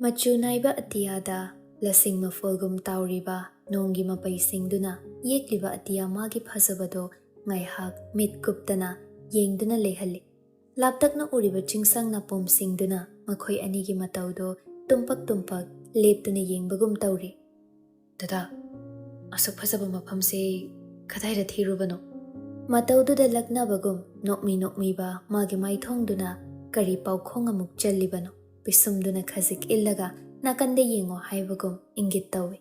Machu naiba atiyada lasing mafulgum tauriba nongi mapaisingduna yekliba atiya magi phasabado ngaihak mit kuptana yengduna lehalli. Laptakna uriba chingsangna pomsingduna makhoi anigi mataudo tumpak leptuna yengbagum tauri. Dada, asuk phasaba mafamse kadaira thirubano. Mataududa laknabagum nokmi ba magi maithongduna kari paukhong amuk challibano. Pisumduna khazik illaga nakande yengo haibagum ingit tawi.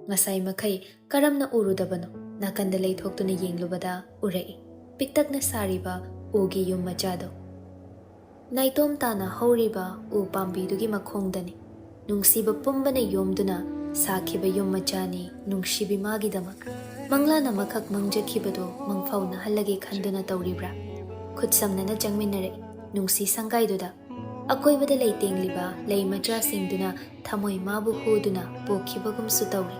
Ngasai makai karamna urudabano nakanda leithokduna yenglubada urai. Piktakna sariba ugi yum machado. Naitom tana hauriba u pambidugi makhongdani. Nungsiba pumbana yomduna sakhiba yum machani nungshibi magidamak. Manglana makhak mangjakibado mangfauna halage khanduna tauribra. Khutsamnana jangminare nungsi sangaiduda. Akoibada leitingliba lei macha singduna thamoi mabu hoduna pokhibagum su tauri.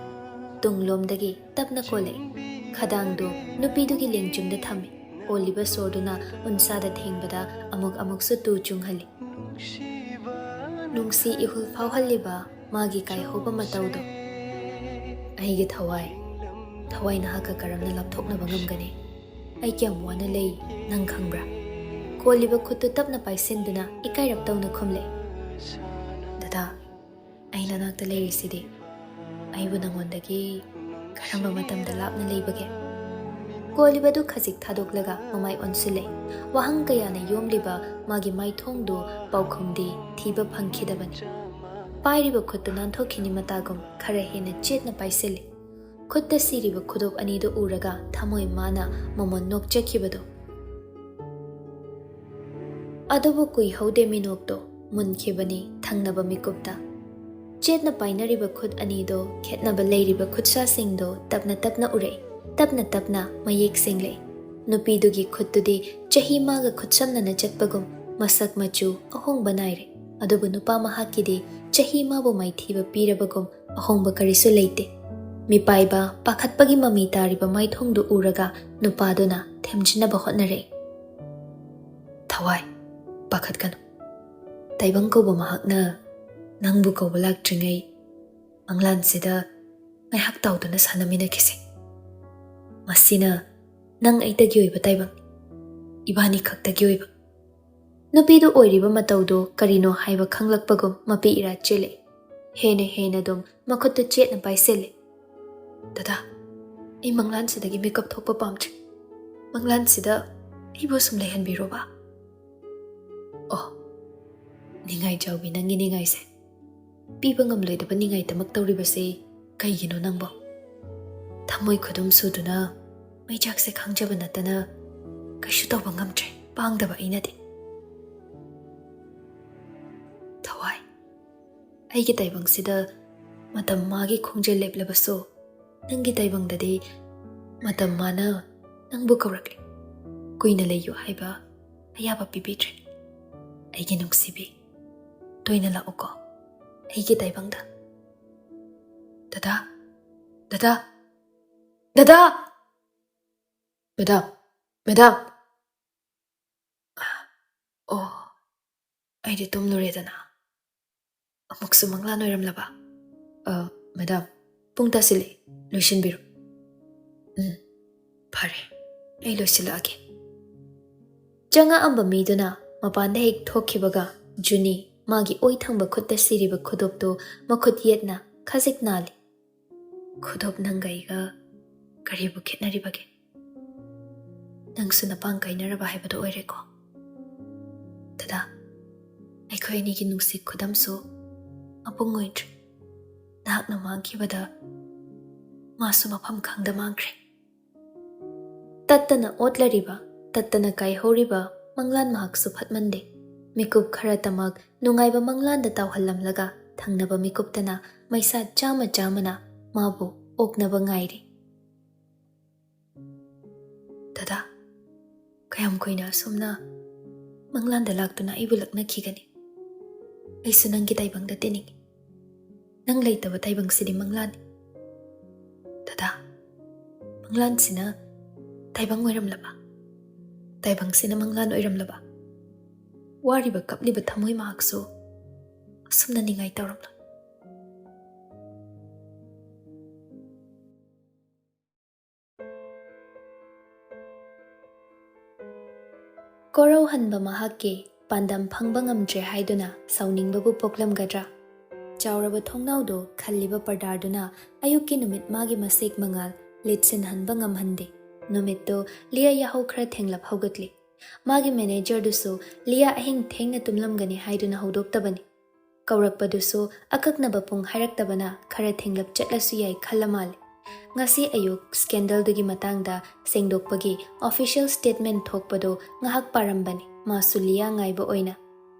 Tunglomdagi tapna kole khadangdo nupidugi lengchungda thami. Oliba sorduna unsada thengbada amuk su tu chunghali. Nungsi ihul phawhalliba magi kai hoba mataudo. Aigi thawai na haka karamna lapthokna bangamgani. Ai kyam wana lei nang khangbra. Koliba khutu tapna paisinduna ikairap tawna khumle. Dada, aina nakta leirisidi. Aibu nangondagi karamba matamda lapna leibage. Kolibadu khazik thadoklaga mamai onsule. Wahang kayana yomliba magi maithongdo paukhumdi thiba phangkhidabani. Pairiba khutta nanthokini matagum khara hena chetna paisile. Khutta siriba khudop anido uraga thamoi mana momon nokchakhibado. Adobo kui haude minokto munkhibani thangnaba mikupta. Chetna painariba khut anido khetnaba leiriba khutsa singdo tapna urei. Tapna mayek single. Nupidugi khutudi chahi maga khutsamnana chatpagum masak machu ahong banaire. Adobo nupa mahakidi chahi mabu maithiba pirabagum ahongba karisu leite. Mipaiba pakhatpagi mami tariba maithongdu uraga nupaduna themjinaba hotnare. Thawai pakhat kanu. Taibang ko mahakna nangbu ko balak tringay manglan sida ngay haktaw do na sanamina kisi. Masina nang ay tagyoy ba taibang ibani kag tagyoy ba. Nupido oiriba matawdo karino haiba khanglakpagum mapi ira chile. Hena dom makutta chet na paisele. Dada, ay manglan sida gi makeup thokpa pamchi. Manglan sida ay bosum lehan biro ba. Oh, ningay jawbi nang iningay se. Piba ngamloy da ba ningay tamak tawriba se kay gino nang bo. Thamoy khudum suduna may jakse khangjaba natana kayshu tawba ngamtre pangdaba inadi. Thawai, ay gitaybang sida matam magi khongjal leplabaso nang gitaybang dadi matam mana nang bukawrakli. Kuy na layo haiba ayaba pipitrin. Aigi nungsibi, toy na lao ko, aigi taibang da. Dada! Madam! Oh, ay di tumlureda na. Amok sumangla noiram laba. Madam, pungta sili, loishin biro. Pare, ay loisila agi. Janga amba mido na. Mapanda hek thokhibaga juni magi oithangba khutta siriba khudopto makhut yetna khazik nali. Khudop nangaiga karibu khetnaribage. Nangsu napang kainaraba haibado oireko. Dada, aikhoi anigi nungsi khudamsu mapung oidre. Nahakna mangkhibada masu mafam khangda mangkre. Tattana otlariba, tattana kaihoriba manglan mahak suphat mande. Mikup khara tamag nungaiba manglan da tawhallamlaga thangnaba mikuptana maisa chama na mabu oknaba ngairi. Dada, kayam koina sumna manglan da laktuna ibulakna khigani. Aisu nanggi taibang da tining. Nang leitaba taibang sidi manglan. Dada, manglan sina taibang oiram laba. Taibang sina manglan oiram laba. Wariba kapliba thamoy mahakso ꯑꯁꯨꯝꯅ ꯅꯤꯡꯉꯥꯏ ꯇꯧꯔꯝꯂꯣꯏ. ꯀꯣꯔꯧꯍꯟꯕ ꯃꯍꯥꯛꯀꯤ ꯄꯥꯟꯗꯝ ꯐꯪꯕ ꯉꯝꯗ꯭ꯔꯦ ꯍꯥꯏꯗꯨꯅ ꯁꯥꯎꯅꯤꯡꯕꯕꯨ ꯄꯣꯛꯂꯝꯒꯗ꯭ꯔꯥ? ꯆꯥꯎꯔꯕ ꯊꯣꯡꯅꯥꯎꯗꯣ ꯈꯜꯂꯤꯕ ꯄꯔꯗꯥꯔꯗꯨꯅ ꯑꯌꯨꯛꯀꯤ ꯅꯨꯃꯤꯠ ꯃꯥꯒꯤ ꯃꯁꯦꯛ ꯃꯉꯥꯜ ꯂꯤꯠꯁꯤꯟꯍꯟꯕ ꯉꯝꯍꯟꯗꯦ. ꯅꯨꯃꯤꯠꯇꯣ ꯂꯤꯌꯥ ꯌꯥꯍꯧ ꯈꯔ ꯊꯦꯡꯂꯞ ꯍꯧꯒꯠꯂꯤ. ꯃꯥꯒꯤ ꯃꯦꯅꯦꯖꯔꯗꯨꯁꯨ ꯂꯤꯌꯥ ꯑꯍꯤꯡ ꯊꯦꯡꯅ ꯇꯨꯝꯂꯝꯒꯅꯤ ꯍꯥꯏꯗꯨꯅ ꯍꯧꯗꯣꯛꯇꯕꯅꯤ. ꯀꯧꯔꯛꯄꯗꯨꯁꯨ ꯑꯀꯛꯅꯕ ꯄꯨꯡ ꯍꯥꯏꯔꯛꯇꯕꯅ ꯈꯔ ꯊꯦꯡꯂꯞ ꯆꯠꯂꯁꯨ ꯌꯥꯏ ꯈꯜꯂ ꯃꯥꯜꯂꯤ. ꯉꯁꯤ ꯑꯌꯨꯛ ꯁ꯭ꯀꯦꯟꯗꯜꯗꯨꯒꯤ ꯃꯇꯥꯡꯗ ꯁꯦꯡꯗꯣꯛꯄꯒꯤ ꯑꯣꯐꯤꯁꯤꯌꯦꯜ ꯁ꯭ꯇꯦꯠꯃꯦꯟ ꯊꯣꯛꯄꯗꯣ ꯉꯥꯏꯍꯥꯛ ꯄꯥꯔꯝꯕꯅꯤ ꯃꯥꯁꯨ ꯂꯤꯌꯥ ꯉꯥꯏꯕ ꯑꯣꯏꯅ.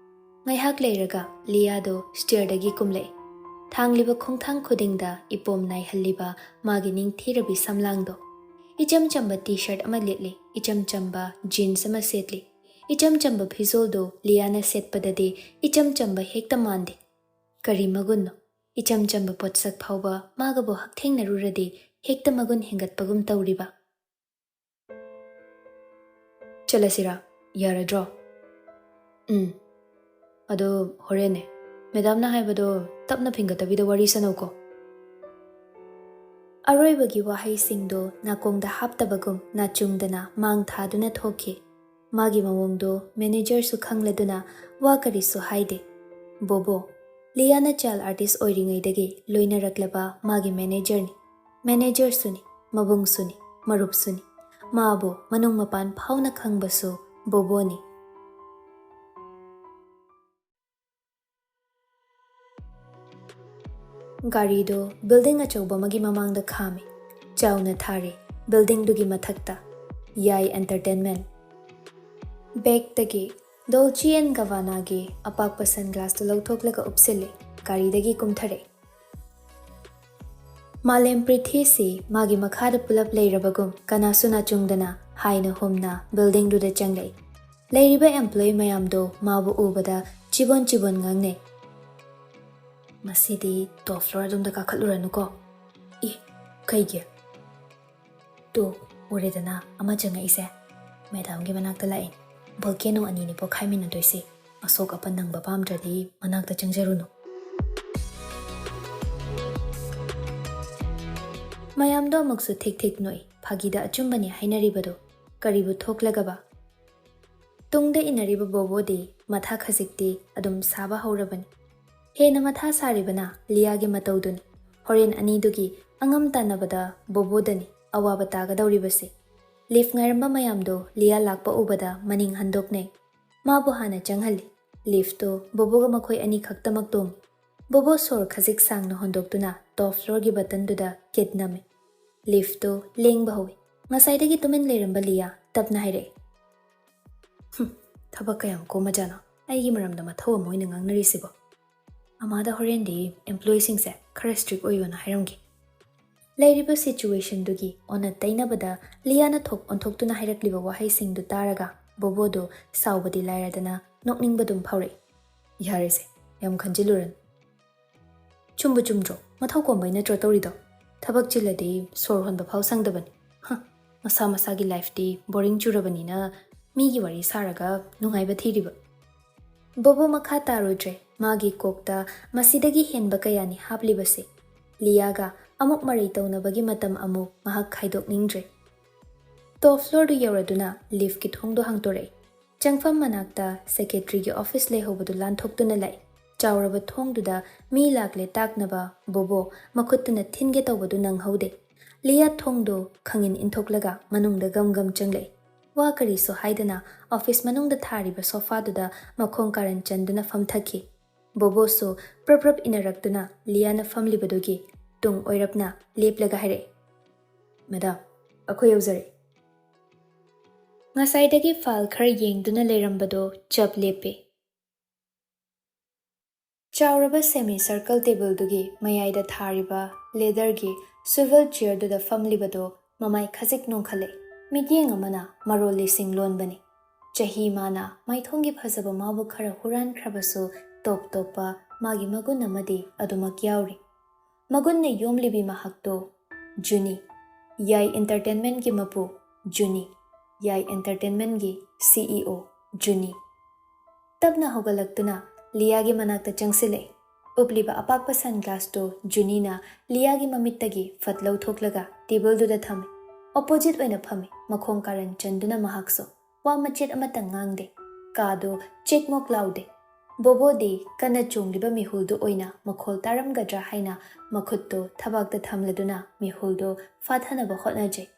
ꯉꯥꯏꯍꯥꯛ ꯂꯩꯔꯒ ꯂꯤꯌꯥꯗꯣ ꯁ꯭ꯇꯤꯌꯔꯗꯒꯤ ꯀꯨꯝꯂꯛꯏ. ꯊꯥꯡꯂꯤꯕ ꯈꯣꯡꯊꯥꯡ ꯈꯨꯗꯤꯡꯗ ꯏꯄꯣꯝ ꯅꯥꯏꯍꯜꯂꯤꯕ ꯃꯥꯒꯤ ꯅꯤꯡꯊꯤꯔꯕꯤ ꯁꯝꯂꯥꯡꯗꯣ. ꯏꯆꯝ ꯆꯝꯕ ꯇꯤ ꯁꯔꯠ ꯑꯃ ꯂꯤꯠꯂꯤ. ꯏꯆꯝ ꯆꯝꯕ ꯖꯤꯟꯁ ꯑꯃ ꯁꯦꯠꯂꯤ. ꯏꯆꯝ ꯆꯝꯕ ꯐꯤꯖꯣꯜꯗꯣ ꯂꯤꯌꯥꯅ ꯁꯦꯠꯄꯗꯗꯤ ꯏꯆꯝ ꯆꯝꯕ ꯍꯦꯛꯇ ꯃꯥꯟꯗꯦ. ꯀꯔꯤ ꯃꯒꯨꯟꯅꯣ? ꯏꯆꯝ ꯆꯝꯕ ꯄꯣꯠꯁꯛ ꯐꯥꯎꯕ ꯃꯥꯒꯕꯨ ꯍꯛꯊꯦꯡꯅꯔꯨꯔꯗꯤ ꯍꯦꯛꯇ ꯃꯒꯨꯟ ꯍꯦꯟꯒꯠꯄꯒꯨꯝ ꯇꯧꯔꯤꯕ. ꯆꯠꯂꯁꯤꯔꯥ? ꯌꯥꯔꯗ꯭ꯔꯣ? ꯑꯗꯣ ꯍꯣꯔꯦꯟꯅꯦ ꯃꯦꯗꯥꯝꯅ ꯍꯥꯏꯕꯗꯣ ꯇꯞꯅ ꯐꯤꯡꯒꯠꯇꯕꯤꯗ ꯋꯥꯔꯤ ꯁꯥꯟꯅꯧꯀꯣ. ꯑꯔꯣꯏꯕꯒꯤ ꯋꯥꯍꯩꯁꯤꯡꯗꯣ ꯅꯥꯀꯣꯡꯗ ꯍꯥꯞꯇꯕꯒꯨꯝ ꯅꯥꯆꯨꯡꯗꯅ ꯃꯥꯡ ꯊꯥꯗꯨꯅ ꯊꯣꯛꯈꯤ. ꯃꯥꯒꯤ ꯃꯑꯣꯡꯗꯣ ꯃꯦꯅꯦꯖꯔꯁꯨ ꯈꯪꯂꯗꯨꯅ ꯋꯥ ꯀꯔꯤꯁꯨ ꯍꯥꯏꯗꯦ. ꯕꯣꯕꯣ, ꯂꯤꯌꯥꯅ ꯆꯥꯏꯜ ꯑꯥꯔꯇꯤꯁ ꯑꯣꯏꯔꯤꯉꯩꯗꯒꯤ ꯂꯣꯏꯅꯔꯛꯂꯕ ꯃꯥꯒꯤ ꯃꯦꯅꯦꯖꯔꯅꯤ. ꯃꯦꯅꯦꯖꯔꯁꯨꯅꯤ, ꯃꯕꯨꯡꯁꯨꯅꯤ, ꯃꯔꯨꯞꯁꯨꯅꯤ. ꯃꯥꯕꯨ ꯃꯅꯨꯡ ꯃꯄꯥꯟ ꯐꯥꯎꯅ ꯈꯪꯕꯁꯨ ꯕꯣꯕꯣꯅꯤ. ꯒꯥꯔꯤꯗꯣ ꯕꯤꯜꯗꯤꯡ ꯑꯆꯧꯕ ꯑꯃꯒꯤ ꯃꯃꯥꯡꯗ ꯈꯥꯝꯃꯤ. ꯆꯥꯎꯅ ꯊꯥꯔꯤ ꯕꯤꯜꯗꯤꯡꯗꯨꯒꯤ ꯃꯊꯛꯇ ꯌꯥꯏ ꯑꯦꯟꯇꯔꯇꯦꯟꯃꯦꯟ. ꯕꯦꯒꯇꯒꯤ ꯗꯣꯜꯆꯤ ꯑꯦꯟ ꯒꯕꯥꯅꯥꯒꯤ ꯑꯄꯥꯛꯄ ꯁꯟꯒ꯭ꯂꯥꯁꯇꯨ ꯂꯧꯊꯣꯛꯂꯒ ꯎꯞꯁꯤꯜꯂꯤ. ꯒꯥꯔꯤꯗꯒꯤ ꯀꯨꯝꯊꯔꯛꯏ. ꯃꯥꯂꯦꯝ ꯄ꯭ꯔꯤꯊꯤꯁꯤ ꯃꯥꯒꯤ ꯃꯈꯥꯗ ꯄꯨꯂꯞ ꯂꯩꯔꯕꯒꯨꯝ ꯀꯅꯥꯁꯨ ꯅꯥꯆꯨꯡꯗꯅ ꯍꯥꯏꯅ ꯍꯨꯝꯅ ꯕꯤꯜꯗꯤꯡꯗꯨꯗ ꯆꯪꯂꯛꯏ. ꯂꯩꯔꯤꯕ ꯑꯦꯝꯄ꯭ꯂꯣꯌꯤ ꯃꯌꯥꯝꯗꯣ ꯃꯥꯕꯨ ꯎꯕꯗ ꯆꯤꯕꯣꯟ ꯆꯤꯕꯣꯟ ꯉꯥꯡꯅꯩ. ꯃꯁꯤꯗꯤ ꯇꯣꯞ ꯐ꯭ꯂꯣꯔ ꯑꯗꯣꯝꯗ ꯀꯥꯈꯠꯂꯨꯔꯅꯨꯀꯣ. ꯏ, ꯀꯩꯒꯤ? ꯇꯨ ꯎꯔꯦꯗꯅ ꯑꯃ ꯆꯪꯉꯛꯏꯁꯦ. ꯃꯦꯗꯥꯝꯒꯤ ꯃꯅꯥꯛꯇ ꯂꯥꯛꯏ. ꯚꯣꯜꯀꯦꯅꯣ ꯑꯅꯤꯅꯤ ꯄꯣꯈꯥꯏꯃꯤꯟꯅꯗꯣꯏꯁꯤ. ꯑꯁꯣꯛ ꯑꯄꯟ ꯅꯪꯕ ꯄꯥꯝꯗ꯭ꯔꯗꯤ ꯃꯅꯥꯛꯇ ꯆꯪꯖꯔꯨꯅꯨ. ꯃꯌꯥꯝꯗꯣ ꯑꯃꯨꯛꯁꯨ ꯊꯤꯛ ꯊꯤꯛ ꯅꯣꯛꯏ. ꯐꯥꯒꯤꯗ ꯑꯆꯨꯝꯕꯅꯤ ꯍꯥꯏꯅꯔꯤꯕꯗꯣ ꯀꯔꯤꯕꯨ ꯊꯣꯛꯂꯒꯕ? ꯇꯨꯡꯗ ꯏꯟꯅꯔꯤꯕ ꯕꯣꯕꯣꯗꯤ ꯃꯊꯥ ꯈꯖꯤꯛꯇꯤ ꯑꯗꯨꯝ ꯁꯥꯕ ꯍꯧꯔꯕꯅꯤ. ꯍꯦꯟꯅ ꯃꯊꯥ ꯁꯥꯔꯤꯕꯅ ꯂꯤꯌꯥꯒꯤ ꯃꯇꯧꯗꯨꯅꯤ. ꯍꯣꯔꯦꯟ ꯑꯅꯤꯗꯨꯒꯤ ꯑꯉꯝ ꯇꯥꯟꯅꯕꯗ ꯕꯣꯕꯣꯗꯅꯤ ꯑꯋꯥꯕ ꯇꯥꯒꯗꯧꯔꯤꯕꯁꯤ. ꯂꯤꯐ ꯉꯥꯏꯔꯝꯕ ꯃꯌꯥꯝꯗꯣ ꯂꯤꯌꯥ ꯂꯥꯛꯄ ꯎꯕꯗ ꯃꯅꯤꯡ ꯍꯟꯗꯣꯛꯅꯩ. ꯃꯥꯕꯨ ꯍꯥꯟꯅ ꯆꯪꯍꯜꯂꯤ. ꯂꯤꯐꯇꯣ ꯕꯣꯕꯣꯒ ꯃꯈꯣꯏ ꯑꯅꯤ ꯈꯛꯇꯃꯛ ꯇꯣꯡꯏ. ꯕꯣꯕꯣ ꯁꯣꯔ ꯈꯖꯤꯛ ꯁꯥꯡꯅ ꯍꯣꯟꯗꯣꯛꯇꯨꯅ ꯇꯣꯞ ꯐ꯭ꯂꯣꯔꯒꯤ ꯕꯇꯟꯗꯨꯗ ꯀꯤꯠ ꯅꯝꯃꯤ. ꯂꯤꯐꯇꯣ ꯂꯦꯡꯕ ꯍꯧꯏ. ꯉꯁꯥꯏꯗꯒꯤ ꯇꯨꯃꯤꯟ ꯂꯩꯔꯝꯕ ꯂꯤꯌꯥ ꯇꯞꯅ ꯍꯥꯏꯔꯛꯏ. ꯊꯕꯛ ꯀꯌꯥꯝ ꯀꯣꯝꯃꯖꯥꯠꯅꯣ ꯑꯩꯒꯤ ꯃꯔꯝꯗ ꯃꯊꯧ ꯑꯃ ꯑꯣꯏꯅ ꯉꯥꯡꯅꯔꯤꯁꯤꯕꯣ. ꯑꯃꯥꯗ ꯍꯣꯔꯦꯟꯗꯤ ꯑꯦꯝꯄ꯭ꯂꯣꯌꯤꯁꯤꯡꯁꯦ ꯈꯔ ꯁ꯭ꯇ꯭ꯔꯤꯛ ꯑꯣꯏꯌꯣꯅ ꯍꯥꯏꯔꯝꯒꯦ. ꯂꯩꯔꯤꯕ ꯁꯤꯆꯨꯋꯦꯁꯟꯗꯨꯒꯤ ꯑꯣꯟꯅ ꯇꯩꯅꯕꯗ ꯂꯤꯌꯥꯅ ꯊꯣꯛ ꯑꯣꯟꯊꯣꯛꯇꯨꯅ ꯍꯥꯏꯔꯛꯂꯤꯕ ꯋꯥꯍꯩꯁꯤꯡꯗꯨ ꯇꯥꯔꯒ ꯕꯣꯕꯣꯗꯣ ꯁꯥꯎꯕꯗꯤ ꯂꯥꯏꯔꯗꯅ ꯅꯣꯛꯅꯤꯡꯕꯗꯨꯝ ꯐꯥꯎꯔꯛꯏ. ꯌꯥꯔꯦꯁꯦ, ꯌꯥꯝ ꯈꯟꯖꯤꯜꯂꯨꯔꯅꯨ. ꯆꯨꯝꯕꯨ ꯆꯨꯝꯗ꯭ꯔꯣ? ꯃꯊꯧ ꯀꯣꯝꯕꯩ ꯅꯠꯇ꯭ꯔꯣ ꯇꯧꯔꯤꯗꯣ? ꯊꯕꯛ ꯆꯤꯜꯂꯗꯤ ꯁꯣꯔ ꯍꯣꯟꯕ ꯐꯥꯎ ꯁꯪꯗꯕꯅꯤ. ꯃꯁꯥ ꯃꯁꯥꯒꯤ ꯂꯥꯏꯐꯇꯤ ꯕꯣꯔꯤꯡ ꯆꯨꯔꯕꯅꯤꯅ ꯃꯤꯒꯤ ꯋꯥꯔꯤ ꯁꯥꯔꯒ ꯅꯨꯡꯉꯥꯏꯕ ꯊꯤꯔꯤꯕ. ꯕꯣꯕꯣ ꯃꯈꯥ ꯇꯥꯔꯣꯏꯗ꯭ꯔꯦ. ꯃꯥꯒꯤ ꯀꯣꯛꯇ ꯃꯁꯤꯗꯒꯤ ꯍꯦꯟꯕ ꯀꯌꯥꯅꯤ ꯍꯥꯞꯂꯤꯕꯁꯦ. ꯂꯤꯌꯥꯒ ꯑꯃꯨꯛ ꯃꯔꯩ ꯇꯧꯅꯕꯒꯤ ꯃꯇꯝ ꯑꯃꯨꯛ ꯃꯍꯥꯛ ꯈꯥꯏꯗꯣꯛꯅꯤꯡꯗ꯭ꯔꯦ. ꯇꯣꯞ ꯐ꯭ꯂꯣꯔꯗꯨ ꯌꯧꯔꯗꯨꯅ ꯂꯤꯐꯀꯤ ꯊꯣꯡꯗꯣ ꯍꯥꯡꯇꯣꯔꯛꯏ. ꯆꯪꯐꯝ ꯃꯅꯥꯛꯇ ꯁꯦꯀ꯭ꯔꯦꯇ꯭ꯔꯤꯒꯤ ꯑꯣꯐꯤꯁ ꯂꯩꯍꯧꯕꯗꯨ ꯂꯥꯟꯊꯣꯛꯇꯨꯅ ꯂꯥꯛꯏ. ꯆꯥꯎꯔꯕ ꯊꯣꯡꯗꯨꯗ ꯃꯤ ꯂꯥꯛꯂꯦ ꯇꯥꯛꯅꯕ ꯕꯣꯕꯣ ꯃꯈꯨꯠꯇꯨꯅ ꯊꯤꯟꯒꯦ ꯇꯧꯕꯗꯨ ꯅꯪꯍꯧꯗꯦ. ꯂꯤꯌꯥ ꯊꯣꯡꯗꯣ ꯈꯪꯏꯟ ꯏꯟꯊꯣꯛꯂꯒ ꯃꯅꯨꯡꯗ ꯒꯝ ꯒꯝ ꯆꯪꯂꯛꯏ. ꯋꯥ ꯀꯔꯤꯁꯨ ꯍꯥꯏꯗꯅ ꯑꯣꯐꯤꯁ ꯃꯅꯨꯡꯗ ꯊꯥꯔꯤꯕ ꯁꯣꯐꯥꯗꯨꯗ ꯃꯈꯣꯡ ꯀꯥꯔꯟ ꯆꯟꯗꯨꯅ ꯐꯝꯊꯈꯤ. ꯕꯣꯕꯣꯁꯨ ꯄ꯭ꯔꯞ ꯄ꯭ꯔꯞ ꯏꯟꯅꯔꯛꯇꯨꯅ ꯂꯤꯌꯥꯅ ꯐꯝꯂꯤꯕꯗꯨꯒꯤ ꯇꯨꯡ ꯑꯣꯏꯔꯞꯅ ꯂꯦꯞꯂꯒ ꯍꯥꯏꯔꯛꯏ. ꯃꯦꯗꯥꯝ, ꯑꯩꯈꯣꯏ ꯌꯧꯖꯔꯦ. ꯉꯁꯥꯏꯗꯒꯤ ꯐꯥꯏꯜ ꯈꯔ ꯌꯦꯡꯗꯨꯅ ꯂꯩꯔꯝꯕꯗꯣ ꯆꯞ ꯂꯦꯞꯄꯤ. ꯆꯥꯎꯔꯕ ꯁꯦꯃꯤ ꯁꯔꯀꯜ ꯇꯦꯕꯜꯗꯨꯒꯤ ꯃꯌꯥꯏꯗ ꯊꯥꯔꯤꯕ ꯂꯦꯗꯔꯒꯤ ꯁ꯭ꯋꯤꯚꯦꯜ ꯆꯤꯌꯔꯗꯨꯗ ꯐꯝꯂꯤꯕꯗꯣ ꯃꯃꯥꯏ ꯈꯖꯤꯛ ꯅꯣꯡꯈꯠꯂꯛꯏ. ꯃꯤꯠꯌꯦꯡ ꯑꯃꯅ ꯃꯔꯣꯜ ꯂꯤꯁꯤꯡ ꯂꯣꯟꯕꯅꯤ. ꯆꯍꯤ ꯃꯥꯅ ꯃꯥꯏꯊꯣꯡꯒꯤ ꯐꯖꯕ ꯃꯥꯕꯨ ꯈꯔ ꯍꯨꯔꯥꯟꯈ꯭ꯔꯕꯁꯨ ꯇꯣꯞ ꯇꯣꯞꯄ ꯃꯥꯒꯤ ꯃꯒꯨꯟ ꯑꯃꯗꯤ ꯑꯗꯨꯃꯛ ꯌꯥꯎꯔꯤ. ꯃꯒꯨꯟꯅ ꯌꯣꯝꯂꯤꯕꯤ ꯃꯍꯥꯛꯇꯣ ꯖꯨꯅꯤ. ꯌꯥꯏ ꯑꯦꯟꯇꯔꯇꯦꯟꯃꯦꯟꯒꯤ ꯃꯄꯨ ꯖꯨꯅꯤ. ꯌꯥꯏ ꯑꯦꯟꯇꯔꯇꯦꯟꯃꯦꯟꯒꯤ CEO ꯖꯨꯅꯤ. ꯇꯞꯅ ꯍꯧꯒꯠꯂꯛꯇꯨꯅ ꯂꯤꯌꯥꯒꯤ ꯃꯅꯥꯛꯇ ꯆꯪꯁꯤꯜꯂꯛꯏ. Upliba apakpa sunglass to Junina Liagi mamittagi fatlau thoklaga table duda thame. Opposite oina phame makhong karan chanduna mahakso. Wa machet amatang ngangde. Kado check mo cloude. Bobo di kana chungliba mihuldu oina makhol taramgadra haina makhutto thabakta thamladuna mihuldo fathanaba hotnaje.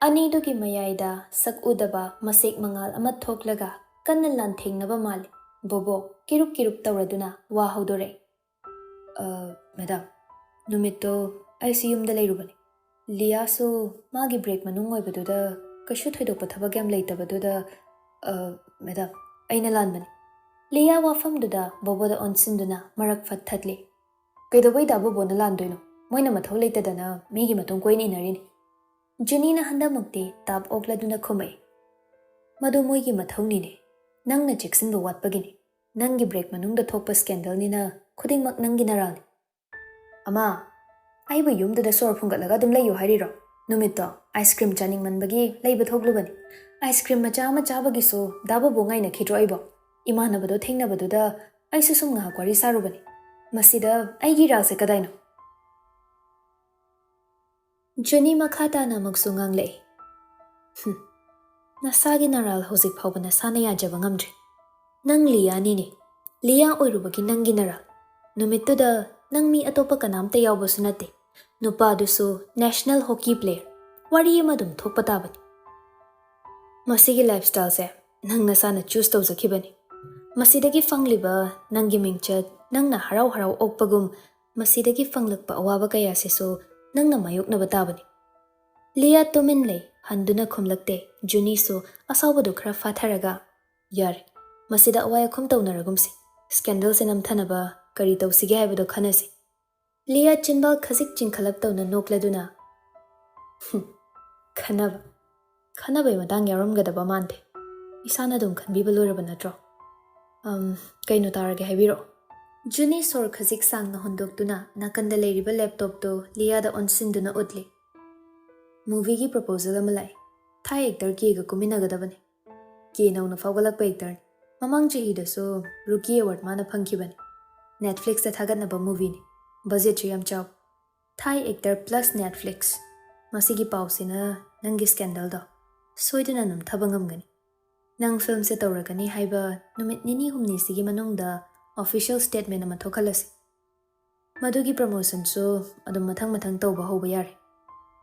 Anidugi mayaida sak udaba masek mangal amat thoklaga kanna lanthengnaba male. Bobo kirup tawraduna wa haudore. Madam, numitto aisi yumda leirubani. Lia so magi break manung oibaduda kashu thoidokpa thabak yam leitabaduda madam aina lanbani. Lia wafamduda boboda onsinduna marak fathatli. Kaidobai dabu bona landoino. Moina mathau leitadana migi matung koin inarini. Junina handamukti tab okladuna khumai. Madu moigi mathau ne. Nangna Jackson watpagini. Nangi break manungda thokpa scandal nina khudingmak nangi naralni. Ama, aiba yumda sor phungatlaga dum layu hariro. Numitto ice cream chaning manbagi laiba thoglubani. Ice cream macha bagi so daba bongai na khidro aibo. Imanabado thengnabaduda aisu sum nga kwari sarubani. Masida aigi ralse kadaino. Juni makhata na magsungang lei. Nasagi naral hozik phawba nasana yajaba ngamdre. Nang Lia nini. Lia oirubagi nangi naral. Numittuda nang mi atopa kanamta yawbasu nate. Nupa dusu national hockey player. Wari yama dum thokpa tabani. Masigi lifestyle se nang nasana choose tawzakhibani. Masidagi fangliba nangi mingchat nangna harau okpagum masidagi fanglakpa awaba kaya seso nangna mayoknaba tabani. Lia tumin lei handuna khumlakte Juni so asawbadu khara fatharaga yar masida YAICHEM tawnaragumsi scandal se namthanaba kari tawsige haibado khanasi. Lia chinbal khasik chinkhalap tawna nokladuna khanaba matang yaramgadaba mante isana dum khanbiba loraba natro kaino tarage haibiro. Juni sor khasik sangna hondoktuna nakanda leiriba laptop to Lia da onsinduna utli. Movie ki proposal amalai. Thai actor ki ga kuminagadabani. Ki nauna fawgalakpa actor. Mamang chahidaso Rookie Award mana phangkhibani. Netflix ta thagatnaba movie ni. Budget yam chaw. Thai actor plus Netflix. Masigi pausina nangi scandal do. Soiduna num thabangamgani. Nang film se tawragani haiba numit nini humni sigi manungda official statement ama thokhalasi. Madugi promotion so adum mathang tawba hoba yare.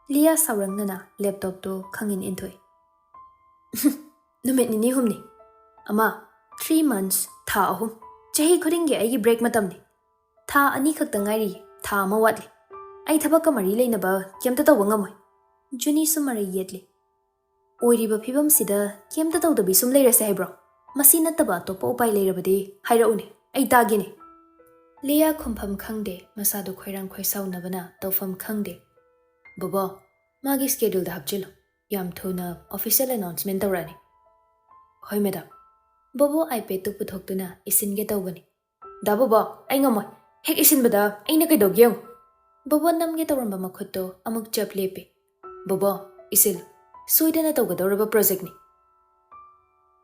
Lia sarangnana laptop to khangin intoi. Numit nini humni. Ama 3 months tha ahum. Chahi khudingi aigi break matamni. Tha ani khakta ngairi tha ama watli. Ai thabaka mari leinaba kemta tawba ngamoi. Juni sumara yetli. Oiriba phibam sida kemta tawdabi sum leirase haibro. Masi nattaba topa upai leirabadi hairauni. Ai tagini. Lia khumpham khangde masadu khoirang khoisaunabana tawfam khangde. Bobo, magi schedule da hapchilo. Yam thuna official announcement tawrani. Hoi madam. Bobo iPad to puthoktuna isinge tawbani. Da bobo, ai ngamoi. Hek isinbada aina kaidogyeong. Bobo namge tawramba makhutto amuk chap lepe. Bobo, isil. Soidana tawgadawraba project ni.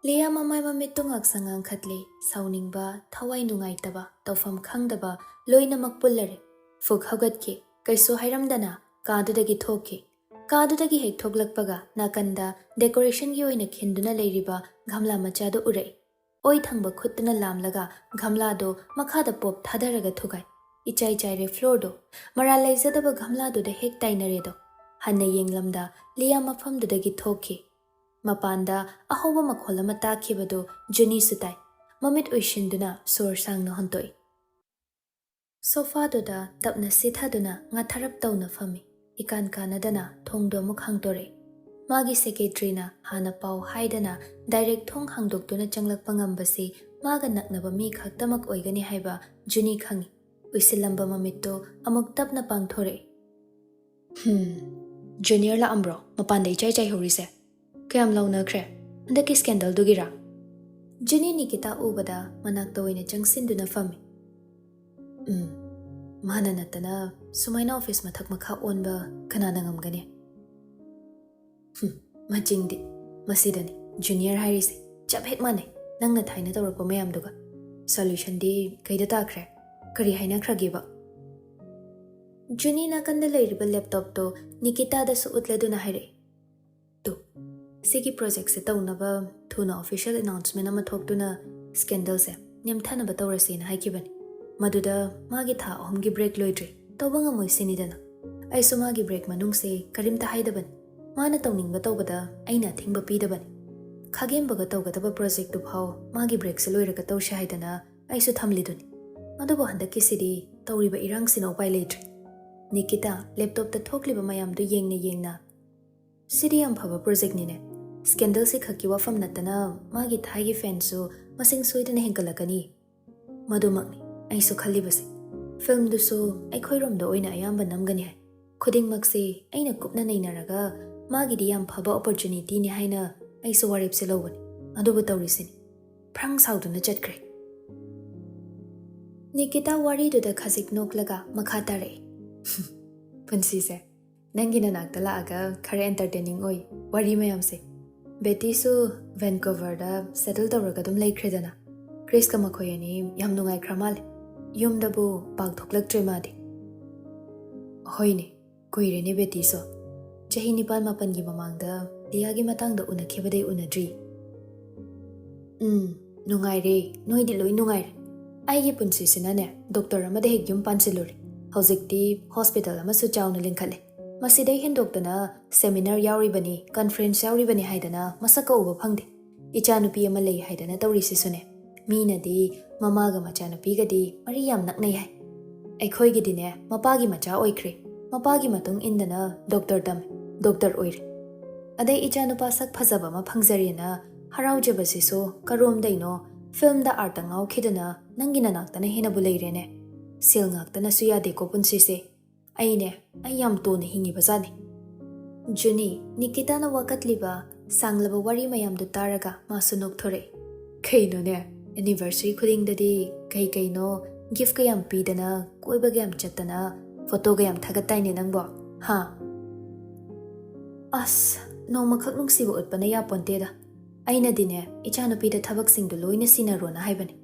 Lia mamai mamittung aksangang khatli sauningba thawai nungaitaba tawfam khangdaba loina makpullare. Fuk hagatke kaiso hairamdana kaadudagi thoke. Kaadudagi hek thoklakpaga nakanda decoration gi oina khinduna leiriba ghamla machado urai. Oi thangba khutna lamlaga ghamla do makhada pop thadaraga thugai. Ichai chaire floor do mara leizadaba ghamla do de hek tainare do. Hanna yenglamda Lia mafamdudagi thoke. Mapanda ahoba makhola mata khibado Juni sutai. Mamit uishinduna sor sangna hontoi. Sofa doda tapna sithaduna ngatharap tawna fami. Ikan kanadana thongdo muk hangtore. Magi secretary na hana pau haidana direct thong hangdoktuna changlakpa ngambasi maga naknaba mi khaktamak oigani haiba Juni khangi. Uisilamba mamitto amuk tapna pangthore. Junior la ambro mapandai chai horise. Kayam launa kre. Andaki scandal dugira. Juni Nikita ubada manakta oina changsinduna fami. Mana natana sumaina office mathak makha onba kanana ngamgani. Majingdi masidani junior harise chap het mane nangna thaina tawrapa mayam duga Solution di kaida takre. Kari haina krageba. Juni nakanda lairiba laptop to Nikita da su utleduna haire. Tu. Sigi project se taunaba thuna official announcement ama thoktuna scandal se nemthana ba tawrasi na haikibani. Maduda magi tha ahomgi break loidri. Tawbanga moi sinidana. Ai su magi break manung se karimta haidabani. Mana tawningba tawbada aina thingba pidabani. Khagembaga tawgadaba project tu phau magi break se loiraga tawsha haidana ai su thamliduni. Adubo handaki sidi tawriba irang sina upai leitri. Nikita laptop ta thokliba mayam du yengna. Sidi yam phaba project nine. Scandal se khaki wafam natana magi thai fans su masing soidana hengalakani. Madumakni ai su khalibase. Film du su ai khoirom da oina ayamba namgani hai. Khuding maksi aina kupna nainaraga magi di yam phaba opportunity ni haina ai su warip se lobani. Adubo tawrisini. Prang sauduna chatkre. Nikita wari du da khasik noklaga makhatare. Punsi se. Nangina naktala aga khare entertaining oi. Wari mayam se. Betty su Vancouver da settle tawraga dum laikredana. Chris ka makhoyani yam nungai kramal. Yum da bu pak thoklak tremadi. Hoine. Kuirene Betty so. Chahi nipal mapan gi mamang da diya gi matang da unakhebade unadri. Nungai re. Noi di loi nungai re. Aigi punsi sinane doctor amade hek yum pansiluri. Hojikti hospital amasu chawna lingkhale. Masidai hendoktana seminar yauribani, conference yauribani haidana masaka uba phangde. Ichanupi ama lei haidana tawrisi sune. Minadi mamaga machanupi gadi mari yam naknai hai. Aikhoi gidine mapagi macha oikre. Mapagi matung indana doctor tam, doctor oire. Adai ichanupa sak phajaba ma phangjariana haraujabasi so karom daino film da art ngau khidana nangina naktana hena buleirene. Sil ngaktana suya deko punsi se. Aine ayam to na hingi bazani. Juni Nikita na wakatliba sanglaba wari mayam du taraga masunok thore. Kaino ne anniversary khuding dadi kai no gift kayam pidana koiba gayam chatana photo gayam thagatai ne nangbo. Ha. As no makhak nungsiba utpana ya ponte da. Aina dine ichanupi da thabak sing du loina sinaro na haibani.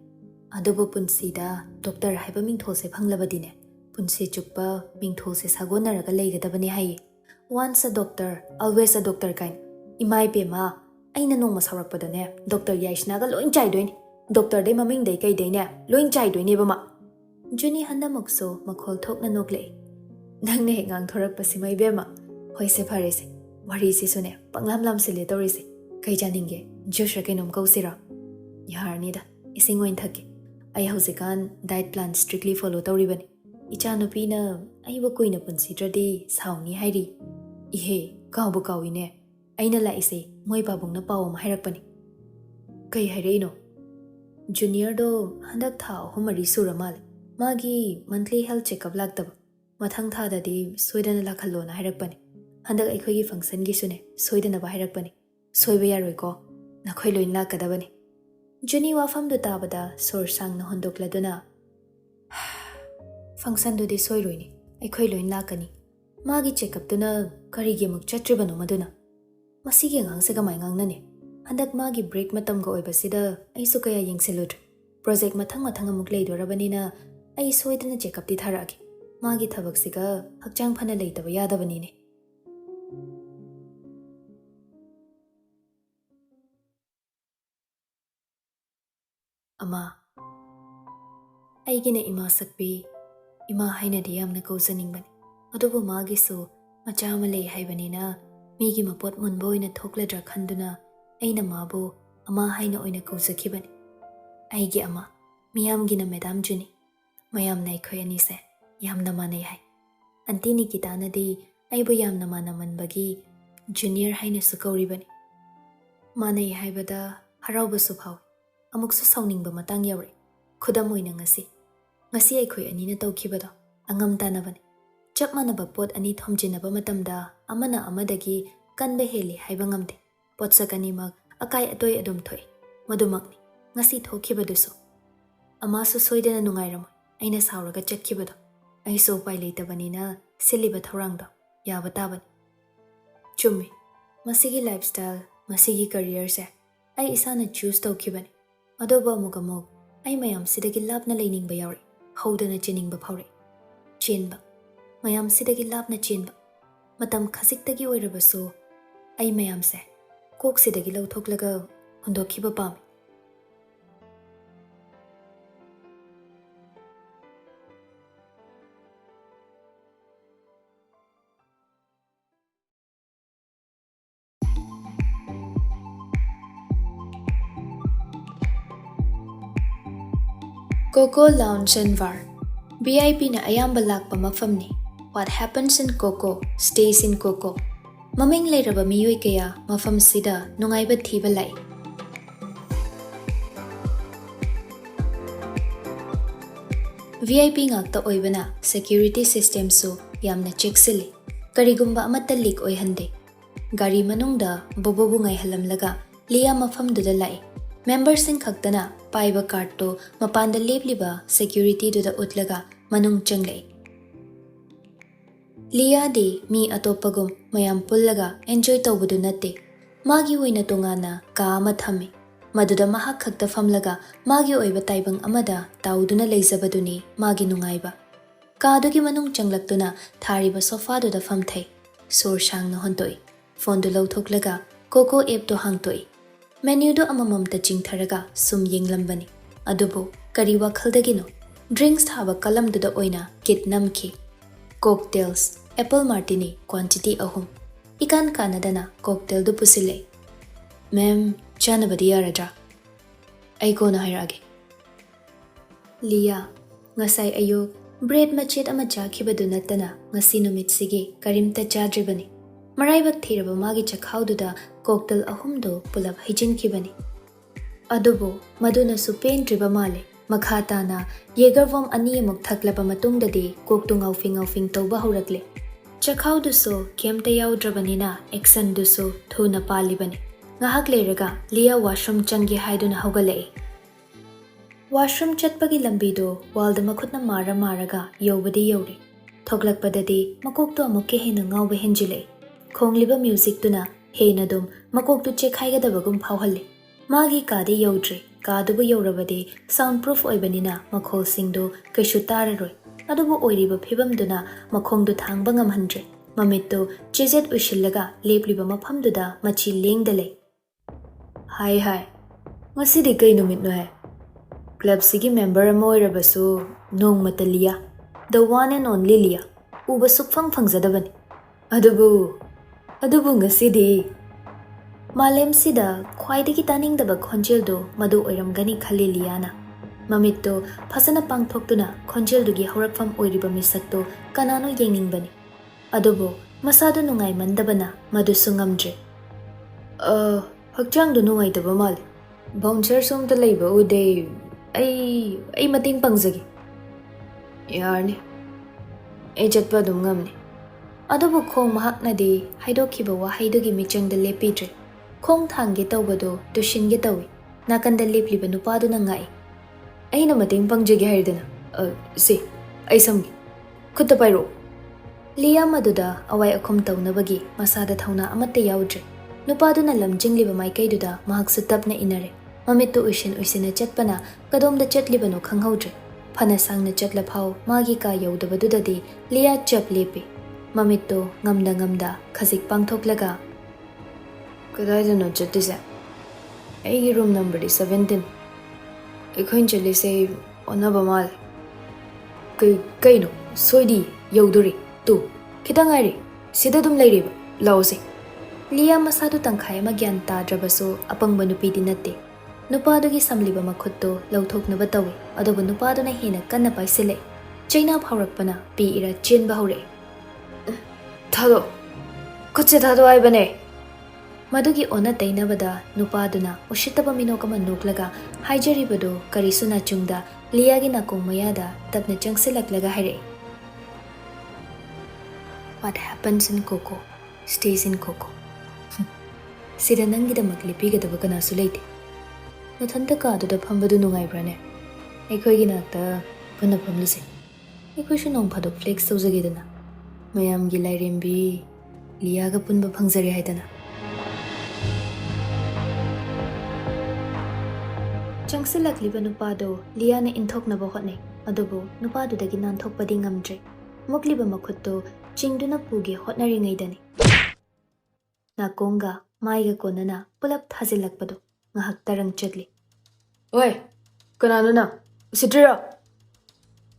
Adobo punsi da doctor haiba mingtho se phanglaba dine. Punsi chukpa mingtho se sagonaraga leigadabani hai. Once a doctor, always a doctor kind. Imai pe ma aina nongma saurakpadane Dr. Yaishnaga loin chaidoin. Doctor de maming de kai de ne loin chaidoin ba ma. Juni handamokso makhol thokna nokle. Nangne hengang thorak pasimai be ma. Hoise phare se. Wari si sune panglam lam sile tori se. Kai janinge juice ke nom kausira. Yarni da ising oin thake. Ai hausikan diet plan strictly follow toribani. Ichanupi na aiba kuina punsidradi sauni hairi. Ihe kaubu kawine. Aina la ise moi babung na pawam hairakpani. Kai haireno. Junior do handak tha humari suramal. Magi monthly health checkup laktaba. Mathang tha dadi soidana lakhallo na hairakpani. Handak aikhoigi function gi sune soidana ba hairakpani. Soiba yaroi ko nakhoi loin lakadabani. Juni wafam du tabada sor sang na hondokladuna. Function do de soiroini. Aikhoi loin lakani. Magi checkup tuna karigi muk chatribano maduna. Masigi ngangse gamai ngangnane. Handak magi break matam ga oibasida ai su kaya yengsilud. Project mathang amuk leidorabani ai soidana checkup ti tharagi. Magi thabak siga hakchang phana leitaba yadabani ne. Ama aigina ima sakpi ima haina di yamna kauzaningbani. Adubu magi su macha ama lei haibanina migi mapot munba oina thokladra khanduna aina mabu ama haina oina kauzakibani. Aigi ama miyamgina Madam Juni mayamna aikhoi ani se yamna manai hai. Anti Nikita na di aibu yamna mana manbagi junior haina su kauribani. Manai haibada harauba su phawi. Amuksu sauningba matang yaure. Khudam oina ngasi. Ngasi aikhoi anina tawkhibado angam tanabani. Chap manaba pot ani thomjinaba matamda amana amadagi kanba heli haiba ngamde. Potsak animak akai atoi adum thoi. Madumakni ngasi thokibaduso. Amasu soidana nungairamoi. Aina sauraga chatkibado. Aiso upai leitabanina siliba thorangdo yaba tabani. Chummi. Masigi lifestyle, masigi career se ai isana choose tawkhibani. Adoba mugamog ꯑꯩ ꯃꯌꯥꯝꯁꯤꯗꯒꯤ ꯂꯥꯞꯅ ꯂꯩꯅꯤꯡꯕ ꯌꯥꯎꯔꯦ, ꯍꯧꯗꯅ ꯆꯦꯟꯅꯤꯡꯕ ꯐꯥꯎꯔꯦ꯫ ꯆꯦꯟꯕ, ꯃꯌꯥꯝꯁꯤꯗꯒꯤ ꯂꯥꯞꯅ ꯆꯦꯟꯕ, ꯃꯇꯝ ꯈꯖꯤꯛꯇꯒꯤ ꯑꯣꯏꯔꯕꯁꯨ ꯑꯩ ꯃꯌꯥꯝꯁꯦ ꯀꯣꯛꯁꯤꯗꯒꯤ ꯂꯧꯊꯣꯛꯂꯒ ꯍꯨꯟꯗꯣꯛꯈꯤꯕ ꯄꯥꯝꯃꯤ꯫ Coco Lounge and Bar. VIP na ayamba lakpa mafamni. What happens in Coco stays in Coco. Maming layraba miyoy kaya mafam sida nungayba thiba lai. VIP ngakta oibana security system su yamna checksili. Karigumba amata leak oihande. Gari manungda bobobu ngay halamlaga liya mafam duda lai. Members sing khaktana paiba card to mapanda lebliba security duda utlaga manung changlay. Liya di mi atopagum mayam pullaga enjoy tawbudu natte. Magi uina tungana ka ama thame. Maduda mahak khakta famlaga magi oiba taibang amada tauduna leizabaduni magi nungaiba. Kaadugi manung changlaktuna thariba sofa duda famthai. Sor shang na hontoi. Phone du lauthoklaga Coco app to hangtoi. Menu do amamamta chingtharaga sum yenglambani. Adubo kari wakhaldagino. Drinks thaba kalam duda oina kit namki. Cocktails, apple martini quantity ahum. Ikan kanadana cocktail du pusile. Ma'am, chanabadi yaradra. Ay ko na hairage. Liya, ngasay ayok, bread machit ama chakibadu natana ngasi numit sige karimta chadribani. Maraibak thiraba magi chakhaududa cocktail ahumdo pulap hijinkhibani. Adubo maduna su paintriba male makhatana yegarvom ani amuk thaklaba matungdadi koktu ngaufing tawba haurakle. Chakhauduso kemta yaudrabanina action duso thuna palibani. Ngahak leiraga Liya washroom changi haiduna haugalai. Washroom chatpagi lambido walda makhutna maraga yobadi yore. Thoglakpadadi makokto amukke hena ngauba henjile. Khongliba music tuna henadum makoktu chekhaigadabagum phauhalle. Magi kadi yodre kadubu yorabadi soundproof oibanina makhol singdo kaishu tararoi. Adubu oiriba phibam duna makhongdu thangba ngamhandre. Mamitto chizet ushillaga lepliba mafhamduda machi lengdale. Hi. Ngasidi kai numit no hai. Club sigi member ama oirabasu nongmata Liya. The one and only Liya. Uba sukfang phangzadabani. Adubu ngasidi. Malem sida khwaidagi taningdaba khonjel do madu oiramgani khali Liyana. Mamitto phasana pangthoktuna khonjel dugi haurakfam oiriba misakto kanano yengingbani. Adubu masadu nungai mandabana madu sungamdre. Hakchang do nungai daba mal. Bouncer somta leiba ude ai mating pangzagi. Yarne. Ai chatpa dum ngamni. Adubu khong mahaknadi haidokhiba wahaidugi michangda lepidre. Khong thangge tawbado tushinge tawi. Nakanda lepliba nupaduna ngai. Aina mating pangjagi haidana. Se ai samgi. Khutta pairo. Liya maduda awai akhum tawnabagi masada thauna amatte yaudre. Nupaduna lamjingliba maikaiduda mahaksu tapna inare. Mamittu uisina chatpana kadomda chatlibano khanghaudre. Phana sangna chatla phau magi ka yaudabadudadi Liya chap lepe. Mamitto ngamda khasik pangthoklaga. Kadaidano chattise? Aigi room number 17. Ekhoin chalise onaba mal. Kaino soidi yauduri tu khitangairi sida dum leiriba lause. Liya masadu tangkhai ma gyan tadrabasu apangba nupidi natte. Nupadugi samliba makhutto lauthoknaba tawi. Adubu nupaduna hena kanna paisile. Chaina phaurakpana pi ira chenba haure. Thado khutse thado aibane. Madugi ona tainabada nupaduna ushitaba minokama nuklaga haijaribado karisuna chungda Liyagi nakong mayada tapna changsilaklaga haire. What happens in Coco stays in Coco. Sida nangidamak lipigadaba kanasu leite. Nathanta kaduda phambadu nungaibrane. Aikhoigi nakta punna phamluse. Aikhoishu nong phadok flex tawjagidana. Mayamgi lairembi Liyaga punba phangzari haidana. ꯆꯪꯁꯤꯜꯂꯛꯂꯤꯕ ꯅꯨꯄꯥꯗꯣ ꯂꯤꯌꯥꯅ ꯏꯟꯊꯣꯛꯅꯕ ꯍꯣꯠꯅꯩ, ꯑꯗꯨꯕꯨ ꯅꯨꯄꯥꯗꯨꯗꯒꯤ ꯅꯥꯟꯊꯣꯛꯄꯗꯤ ꯉꯝꯗ꯭ꯔꯦ꯫ ꯃꯨꯛꯂꯤꯕ ꯃꯈꯨꯠꯇꯣ ꯆꯤꯡꯗꯨꯅ ꯄꯨꯒꯦ ꯍꯣꯠꯅꯔꯤꯉꯩꯗꯅꯤ ꯅꯥꯀꯣꯡꯒ ꯃꯥꯏꯒ ꯀꯣꯟꯅꯅ ꯄꯨꯂꯞ ꯊꯥꯖꯤꯜꯂꯛꯄꯗꯣ ꯉꯥꯏꯍꯥꯛ ꯇꯔꯪ ꯆꯠꯂꯤ꯫ "ꯑꯣꯏ, ꯀꯅꯥꯅꯣ ꯅꯪ? ꯎꯁꯤꯠꯇ꯭ꯔꯤꯔꯣ?"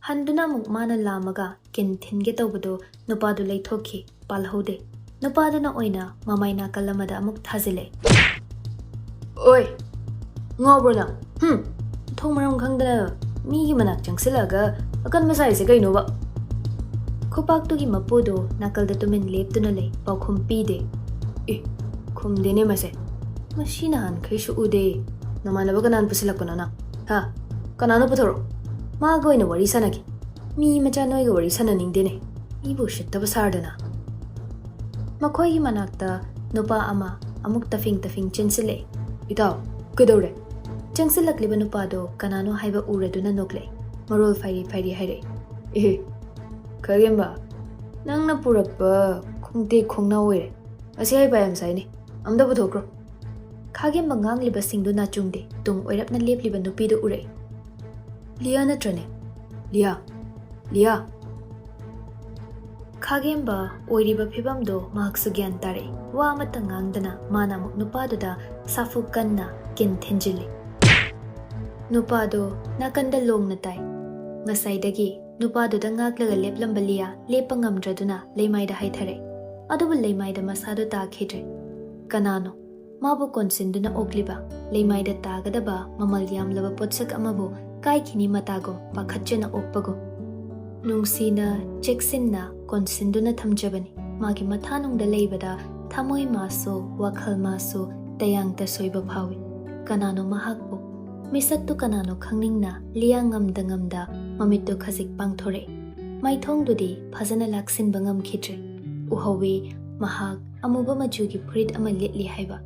ꯍꯟꯗꯨꯅ ꯑꯃꯨꯛ ꯃꯥꯅ ꯂꯥꯝꯃꯒ ꯀꯤꯟ ꯊꯤꯟꯒꯦ ꯇꯧꯕꯗꯣ ꯅꯨꯄꯥꯗꯨ ꯂꯩꯊꯣꯛꯈꯤ, ꯄꯥꯜꯍꯧꯗꯦ꯫ ꯅꯨꯄꯥꯗꯨꯅ ꯑꯣꯏꯅ ꯃꯃꯥꯏ ꯅꯥꯀꯜ ꯑꯃꯗ ꯑꯃꯨꯛ ꯊꯥꯖꯤꯜꯂꯛꯏ꯫ "ꯑꯣꯏ, ꯉꯥꯎꯕ꯭ꯔꯣ ꯅꯪ? ꯃꯊꯣꯡ ꯃꯔꯝ ꯈꯪꯗꯅ ꯃꯤꯒꯤ ꯃꯅꯥꯛ ꯆꯪꯁꯤꯜꯂꯛꯑꯒ ꯑꯀꯟꯕ ꯁꯥꯏꯁꯦ ꯀꯩꯅꯣꯕ?" ꯈꯨꯄꯥꯛꯇꯨꯒꯤ ꯃꯄꯨꯗꯣ ꯅꯥꯀꯜꯗ ꯇꯨꯃꯤꯟ ꯂꯦꯞꯇꯨꯅ ꯂꯩ, ꯄꯥꯎꯈꯨꯝ ꯄꯤꯗꯦ꯫ "ꯈꯨꯝꯗꯦꯅꯦ ꯃꯁꯦ꯫ ꯃꯁꯤ ꯅꯍꯥꯟꯈꯩꯁꯨ ꯎꯗꯦ꯫ ꯅꯃꯥꯟꯅꯕ ꯀꯅꯥꯅ ꯄꯨꯁꯤꯜꯂꯛꯄꯅꯣ ꯅꯪ? ꯀꯅꯥꯅꯣ ꯄꯨꯊꯣꯔꯛꯑꯣ꯫ ꯃꯥꯒ ꯑꯣꯏꯅ ꯋꯥꯔꯤ ꯁꯥꯟꯅꯒꯦ꯫ ꯃꯤ ꯃꯆꯥ ꯅꯣꯏꯒ ꯋꯥꯔꯤ ꯁꯥꯟꯅꯅꯤꯡꯗꯦꯅꯦ, ꯃꯤꯕꯨ ꯎꯁꯤꯠꯇꯕ ꯁꯥꯔꯗꯅ." ꯃꯈꯣꯏꯒꯤ ꯃꯅꯥꯛꯇ ꯅꯨꯄꯥ ꯑꯃ ꯑꯃꯨꯛ ꯇꯐꯤꯡ ꯆꯦꯟꯁꯤꯜꯂꯛꯏ꯫ "ꯏꯇꯥꯎ, ꯀꯩꯗꯧꯔꯦ?" ꯆꯪꯁꯤꯜꯂꯛꯂꯤꯕ ꯅꯨꯄꯥꯗꯣ ꯀꯅꯥꯅꯣ ꯍꯥꯏꯕ ꯎꯔꯗꯨꯅ ꯅꯣꯛꯂꯛꯏ, ꯃꯔꯣꯜ ꯐꯩꯔꯤ ꯍꯥꯏꯔꯛꯏ꯫ "ꯈꯥꯒꯦꯝꯕ, ꯅꯪꯅ ꯄꯨꯔꯛꯄ ꯈꯣꯡꯇꯦꯛ ꯈꯣꯡꯅꯥꯎ ꯑꯣꯏꯔꯦ꯫ ꯑꯁꯤ ꯍꯩꯄꯥ ꯌꯥꯝ ꯁꯥꯏꯅꯦ, ꯑꯝꯇ ꯄꯨꯊꯣꯛꯈ꯭ꯔꯣ." ꯈꯥꯒꯦꯝꯕ ꯉꯥꯡꯂꯤꯕꯁꯤꯡꯗꯨ ꯅꯥꯆꯨꯡꯗꯦ, ꯇꯨꯡ ꯑꯣꯏꯔꯞꯅ ꯂꯦꯞꯂꯤꯕ ꯅꯨꯄꯤꯗꯨ ꯎꯔꯛꯏ꯫ "ꯂꯤꯌꯥ ꯅꯠꯇ꯭ꯔꯅꯦ? ꯂꯤꯌꯥ." ꯈꯥꯒꯦꯝꯕ ꯑꯣꯏꯔꯤꯕ ꯐꯤꯕꯝꯗꯣ ꯃꯍꯥꯛꯁꯨ ꯒ꯭ꯌꯥꯟ ꯇꯥꯔꯛꯏ꯫ ꯋꯥ ꯑꯃꯠꯇ ꯉꯥꯡꯗꯅ ꯃꯥꯅ ꯑꯃꯨꯛ ꯅꯨꯄꯥꯗꯨꯗ ꯁꯥꯐꯨ ꯀꯟꯅ ꯀꯤꯟ ꯊꯤꯟꯖꯤꯜꯂꯤ꯫ ꯅꯨꯄꯥꯗꯣ ꯅꯥꯀꯟꯗ ꯂꯣꯡꯅ ꯇꯥꯏ꯫ ꯉꯁꯥꯏꯗꯒꯤ ꯅꯨꯄꯥꯗꯨꯗ ꯉꯥꯛꯂꯒ ꯂꯦꯞꯂꯝꯕ ꯂꯤꯌꯥ ꯂꯦꯞꯄ ꯉꯝꯗ꯭ꯔꯗꯨꯅ ꯂꯩꯃꯥꯏꯗ ꯍꯥꯏꯊꯔꯛꯏ, ꯑꯗꯨꯕꯨ ꯂꯩꯃꯥꯏꯗ ꯃꯁꯥꯗꯨ ꯇꯥꯈꯤꯗ꯭ꯔꯦ꯫ ꯀꯅꯥꯅꯣ ꯃꯥꯕꯨ ꯀꯣꯟꯁꯤꯟꯗꯨꯅ ꯑꯣꯛꯂꯤꯕ? ꯂꯩꯃꯥꯏꯗ ꯇꯥꯒꯗꯕ ꯃꯃꯜ ꯌꯥꯝꯂꯕ ꯄꯣꯠꯁꯛ ꯑꯃꯕꯨ ꯀꯥꯏꯈꯤꯅꯤ ꯃꯇꯥꯒꯨꯝ ꯄꯥꯈꯠꯆꯅ ꯑꯣꯛꯄꯒꯨꯝ ꯅꯨꯡꯁꯤꯅ ꯆꯦꯛꯁꯤꯟꯅ ꯀꯣꯟꯁꯤꯟꯗꯨꯅ ꯊꯝꯖꯕꯅꯤ꯫ ꯃꯥꯒꯤ ꯃꯊꯥꯅꯨꯡꯗ ꯂꯩꯕꯗ ꯊꯃꯣꯏ ꯃꯥꯁꯨ ꯋꯥꯈꯜ ꯃꯥꯁꯨ ꯇꯌꯥꯡꯇ ꯁꯣꯏꯕ ꯐꯥꯎꯏ꯫ ꯀꯅꯥꯅꯣ ꯃꯍꯥꯛꯄꯨ? ꯃꯤꯁꯛꯇꯨ ꯀꯅꯥꯅꯣ ꯈꯪꯅꯤꯡꯅ ꯂꯤꯌꯥ ꯉꯝꯗ ꯃꯃꯤꯠꯇꯨ ꯈꯖꯤꯛ ꯄꯥꯡꯊꯣꯔꯛꯏ꯫ ꯃꯥꯏꯊꯣꯡꯗꯨꯗꯤ ꯐꯖꯅ ꯂꯥꯛꯁꯤꯟꯕ ꯉꯝꯈꯤꯗ꯭ꯔꯦ꯫ ꯎꯍꯧꯏ ꯃꯍꯥꯛ ꯑꯃꯨꯕ ꯃꯆꯨꯒꯤ ꯐꯨꯔꯤꯠ ꯑꯃ ꯂꯤꯠꯂꯤ ꯍꯥꯏꯕ꯫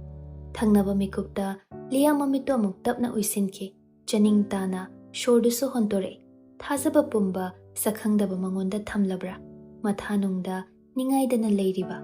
ꯊꯪꯅꯕ ꯃꯤꯀꯨꯞꯇ ꯂꯤꯌꯥ ꯃꯃꯤꯠꯇꯨ ꯑꯃꯨꯛ ꯇꯞꯅ ꯎꯏꯁꯤꯟꯈꯤ, ꯆꯅꯤꯡ ꯇꯥꯅ ꯁꯣꯔꯗꯨꯁꯨ ꯍꯣꯟꯇꯣꯔꯛꯏ꯫ ꯊꯥꯖꯕ ꯄꯨꯝꯕ ꯁꯛꯈꯪꯗꯕ ꯃꯉꯣꯟꯗ ꯊꯝꯂꯕ꯭ꯔꯥ? ꯃꯊꯥꯅꯨꯡꯗ ꯅꯤꯡꯉꯥꯏꯗꯅ ꯂꯩꯔꯤꯕ